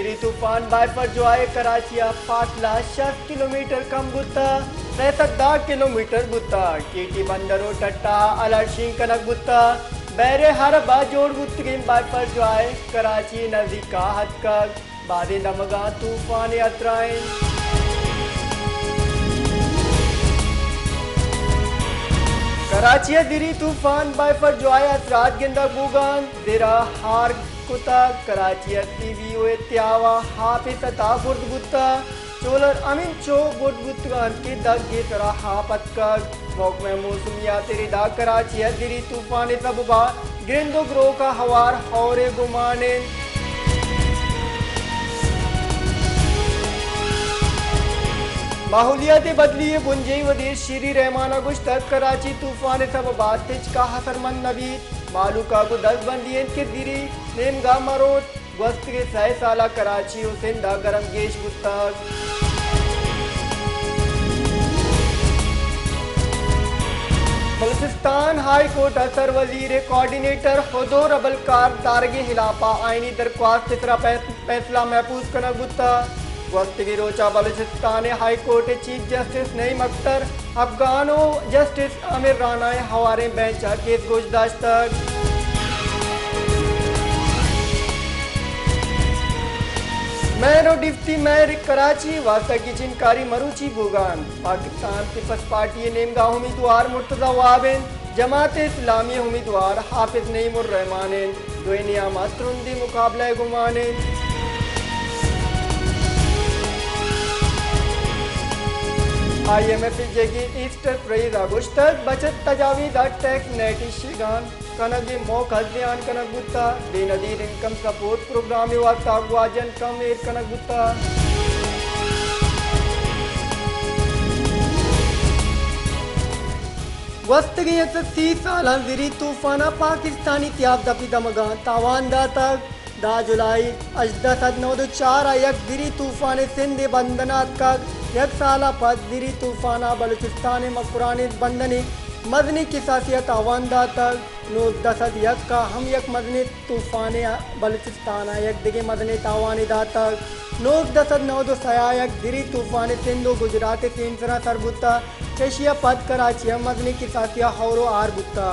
दिरी तूफान बायफर जो आए कराची फासला 60 किलोमीटर कम बुता 63 किलोमीटर बुता टीटी बंदरो टट्टा अलर्शिंग कनक बुता बैरे हर बाजोड़ बुतगिन बायफर जो आए कराची नजदीका हद का बादे दमगा तूफान अतराइन कराची दिरी तूफान बायफर जो आया रात गेंदा बुगान दिरा हार कुता कराची टीवी ओए त्यावा हाफिज ता बुर्द बुता चोलर अमीन चो बुर्द बुतगान की दग गे तरा हापत का मौक में मौसमिया तेरी दा कराची दिरी तूफान सबबा गेंदो ग्रो का हवार हौरे गुमाने माहौलियात बदली बुंजे वदीर शीरी रहमाना गुश्तक कराची तूफान सब बात का हसरमंद नबी मालूका को 10 बंदियन के दिरी नेमगा मरोत वस्त के 6 साला कराची और सिंधा गरम गेश गुस्तक बलूचिस्तान हाई कोर्ट असर वजीर कोऑर्डिनेटर हुदूर अबलकार दारगे हिलाफा आईनी दरख्वास्त तिसरा फैसला महफूज कनक गुत्ता वक्त की रोचा Balochistan high court chief justice Naeem Akhtar अफगानो जस्टिस आमिर राना हवारे बेंच केस गोशदाश्त तक मैरो डिप्टी मैर कराची वास्ता की चिनकारी मरूची बुगान पाकिस्तान पीपल्स पार्टी नेमगा उम्मीदवार मुर्तजा वाबिन जमात इस्लामी उम्मीदवार हाफिज नईमुर रहमान दुनिया मातरुंदी मुकाबला गुमाने IMF जगी ईस्टर प्राइज अगुश्तक बचत तजावीज़ टैक्स नेट शिगान कनगी मौक हज़ियान कनक गुत्ता बेनदीर इनकम सपोर्ट प्रोग्राम वास्ता ग्वाजन कम एर कनक गुत्ता वस्त की 130 साल दिरी तूफाना पाकिस्तानी त्याब दपी दमगा तावान तक दा जुलाई अजदा सद 9 यक दिरी तूफान सिंध बंदनात का यक साला पद दिरी तूफाना बलूचिस्तान मकुरान बंदनी मदनी किसासियत आवानदा तक नो दसद यक का हम यक मदनी तूफान बलूचिस्तान यक दिगे मदनी तावानिदा तक नो दसद 9 सयायक दिरी तूफान सिंधु गुजरात तीनसरा सरबुत्ता चशिया पद कराची मदनी किसासिया हौरो आर बुत्ता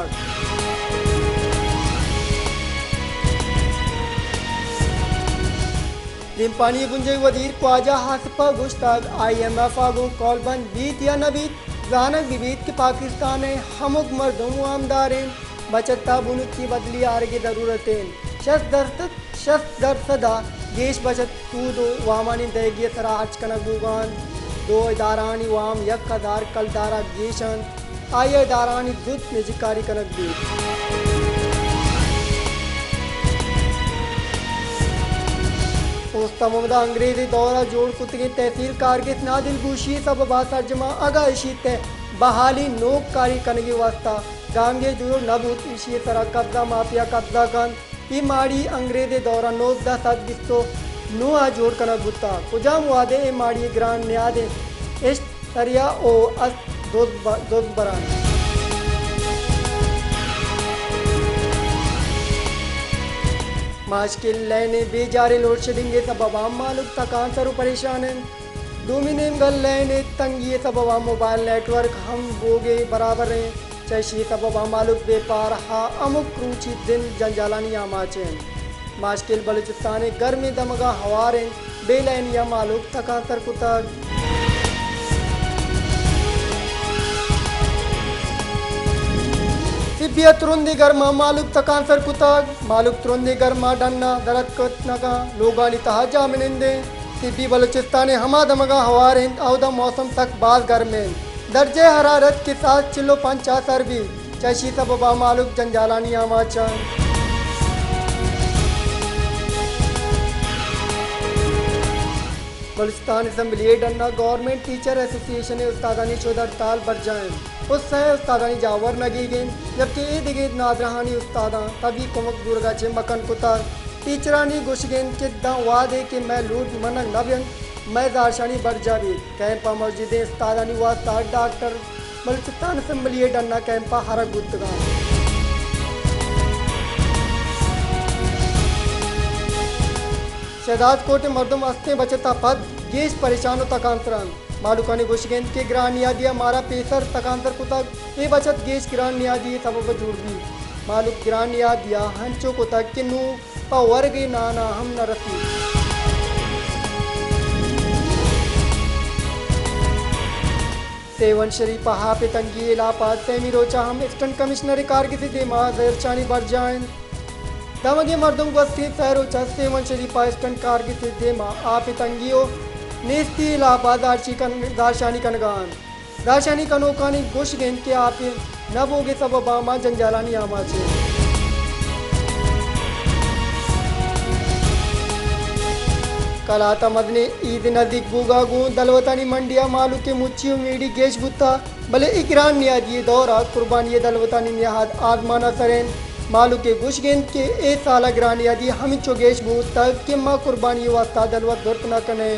दिम्पानी गुंजे वजीर ख्वाजा हासफा गुश्ताग IMF आगो कॉलबंद बीत या नबीत जानक विबीत के पाकिस्तान हमुक मर्दों आमदारें बचता बुनुक की बदली आर की ज़रूरतें शस दरसदा गेश बचत तूदो वामानी देगी सराज कनक बुगान दो इदारानी वाम यक कदार कलदारा गेशन आय इदारानी दुत निजकारी कनक दी उस्तमदा अंग्रेजी दौरा जोड़ कुतगी तहसील कारगिस नादिल गुशी सब बासर जमा अगा इशीत बहाली नोक कारी कनगी वास्ता गांगे जो नबूत इशी तरह कब्जा माफिया कब्जा कन ई माड़ी अंग्रेजी दौरा 9 सद बिस्तो नुआ जोड़ कनक गुत्ता कुजाम वादे ए माड़ी ग्रांड न्यादे इस तरिया ओ अस दोज बरान माशकिल लेने बेजारे लोड शेडिंग सबब आम मालूक तकान सरू परेशान हैं डोमिनेम गल लेने तंगी सबब आम मोबाइल नेटवर्क हम बोगे बराबर हैं चशी सबब आम मालूक बेपार हा अमुक रूची दिन जंजालानी आमाचें माशकिल बलूचिस्तान गर्मी दमगा हवारें बेलैन या मालूक तकान सर कुतक सिबिया तुरुंदी गर्मा मालूक तकान सर कुतक मालूक तुरुंदी गर्मा डन्ना दरत कत नगा लोगानी तहाजा मिनिंदे सिबी बलूचिस्तान हमा दमगा हवारें औदा मौसम तक बाज गर्में दर्जे हरारत के साथ चिलो 50 सरबी चशी सबबा मालूक जंजालानी आमाचन बलूचिस्तान असम्बली डन्ना गवर्नमेंट टीचर एसोसिएशन उस्तादानी शोध हड़ताल बर जाएं उससे उस्तादानी जावर नगी गें जबकि ए दिगे नादरहानी उस्तादा तभी कुमक दुर्गा चे मकन कुता टीचरानी गुशगें चिद्दा वादे के मैं लूट मनन नव्यन मैं दारशानी बर जावी कैंपा मस्जिदे उस्तादानी वास्ता डॉक्टर बलूचिस्तान असम्बली डन्ना कैंपा हरक गुत्तगा शहदाद कोट मर्दम अस्ते बचता पद गेश परेशानो तकांतरन मालुकानी गुशगेंद के ग्रान नियादिया मारा पेसर तकांतर कुतक ए बचत गेश ग्रान नियादी सबब जुड़दी मालुक ग्रान नियादिया हंचो कुतक किन्नु पवर्गे नाना हम न रसी सेवन शरीफ हाफे तंगी इलाहाबाद सेमी रोचा हम एक्सटेंट कमिश्नर कारगिल दे महाजरचानी बरजाइन दमगे मर्दम वस्ती सैरोचा सेवन शरीफ एक्सटेंट कारगिल दे आपे तंगियो नेस्ती इलाहाबाद दारशानी कनगान दारशानी कनोकानी गोश गेंद के आपे नबोगे सब बामा जंजालानी आमा छे कलाता मदने ईद नजदीक बुगागु दलवतानी मंडिया मालू के मुच्चियों मीडी गेश बुत्ता भले इकरान नियादी दौरा कुर्बानी दलवतानी निहाद आजमाना सरेन मालू के गुशगेंद के ए साला ग्रान यादी हमिचो गेश बुत्ता किम्मा कुर्बानी वास्ता दलवत दुर्त न कने